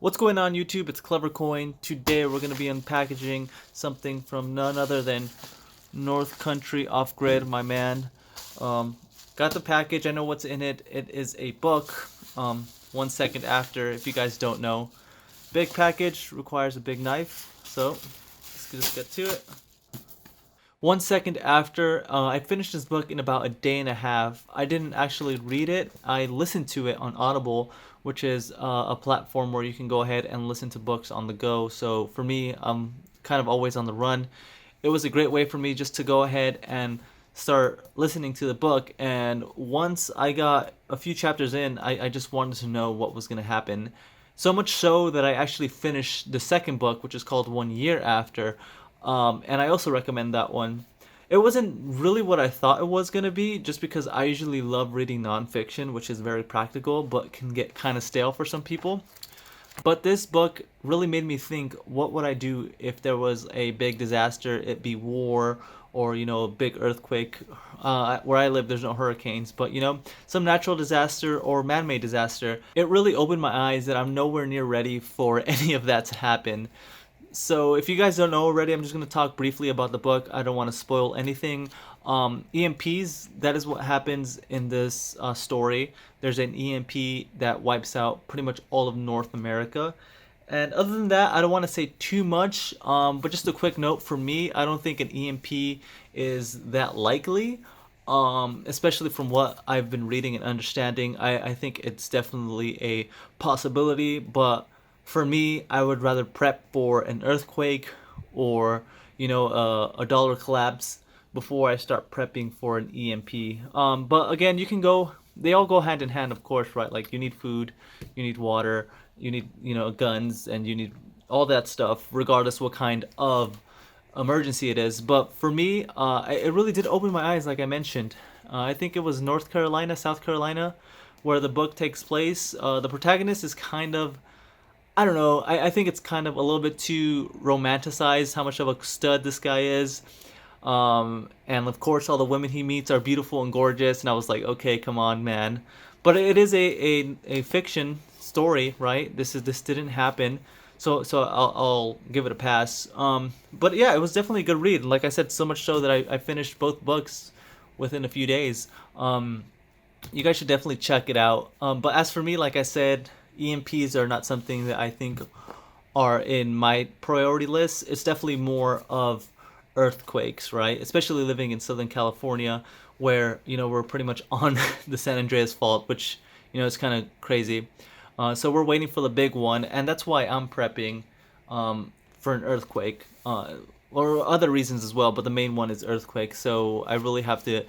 What's going on YouTube? It's Clever Coin. Today we're going to be unpackaging something from none other than North Country Off Grid, my man. Got the package. I know what's in it. It is a book. 1 second after, if you guys don't know. Big package requires a big knife. So let's just get to it. 1 second after, I finished this book in about a day and a half. I didn't actually read it. I listened to it on Audible, which is a platform where you can go ahead and listen to books on the go. So for me, I'm kind of always on the run. It was a great way for me just to go ahead and start listening to the book. And once I got a few chapters in, I just wanted to know what was going to happen. So much so that I actually finished the second book, which is called 1 Year After. And I also recommend that one. It wasn't really what I thought it was going to be, just because I usually love reading nonfiction, which is very practical, but can get kind of stale for some people. But this book really made me think, what would I do if there was a big disaster, it be war, or, a big earthquake. Where I live, there's no hurricanes, but, some natural disaster or man-made disaster. It really opened my eyes that I'm nowhere near ready for any of that to happen. So if you guys don't know already, I'm just going to talk briefly about the book. I don't want to spoil anything. EMPs, that is what happens in this story. There's an EMP that wipes out pretty much all of North America. And other than that, I don't want to say too much, but just a quick note for me, I don't think an EMP is that likely. Especially from what I've been reading and understanding, I think it's definitely a possibility, but for me, I would rather prep for an earthquake or, a dollar collapse before I start prepping for an EMP. But again, they all go hand in hand, of course, right? Like you need food, you need water, you need, guns, and you need all that stuff, regardless what kind of emergency it is. But for me, it really did open my eyes, like I mentioned. I think it was North Carolina, South Carolina, where the book takes place. The protagonist is kind of, I don't know. I think it's kind of a little bit too romanticized how much of a stud this guy is. And of course, all the women he meets are beautiful and gorgeous. And I was like, okay, come on, man. But it is a fiction story, right? This didn't happen. So I'll give it a pass. But yeah, it was definitely a good read. Like I said, so much so that I finished both books within a few days. You guys should definitely check it out. But as for me, like I said, EMPs are not something that I think are in my priority list. It's definitely more of earthquakes, right? Especially living in Southern California, where we're pretty much on the San Andreas fault, which is kind of crazy. So we're waiting for the big one, and that's why I'm prepping for an earthquake. Or other reasons as well, but the main one is earthquake. So I really have to,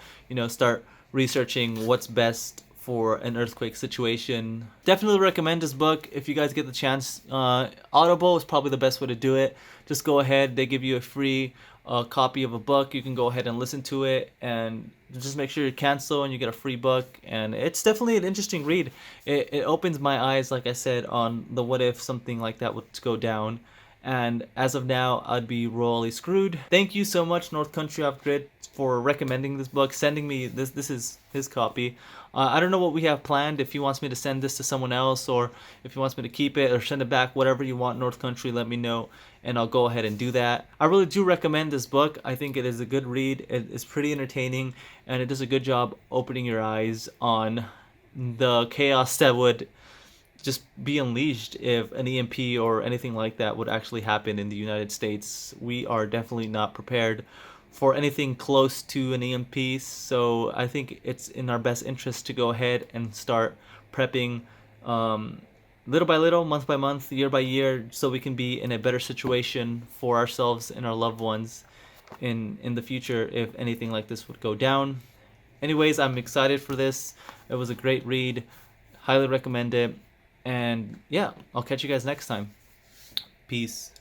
start researching what's best for an earthquake situation. Definitely recommend this book if you guys get the chance. Audible is probably the best way to do it. Just go ahead, they give you a free copy of a book. You can go ahead and listen to it, and just make sure you cancel and you get a free book. And it's definitely an interesting read. It opens my eyes, like I said, on the what if something like that would go down. And as of now, I'd be royally screwed. Thank you so much, North Country Off Grid, for recommending this book, sending me this. This is his copy. I don't know what we have planned, if he wants me to send this to someone else, or if he wants me to keep it or send it back. Whatever you want, North Country, let me know, and I'll go ahead and do that. I really do recommend this book. I think it is a good read. It is pretty entertaining, and it does a good job opening your eyes on the chaos that would just be unleashed if an EMP or anything like that would actually happen in the United States. We are definitely not prepared for anything close to an EMP, so I think it's in our best interest to go ahead and start prepping little by little, month by month, year by year, so we can be in a better situation for ourselves and our loved ones in the future if anything like this would go down. Anyways, I'm excited for this. It was a great read. Highly recommend it. And yeah, I'll catch you guys next time. Peace.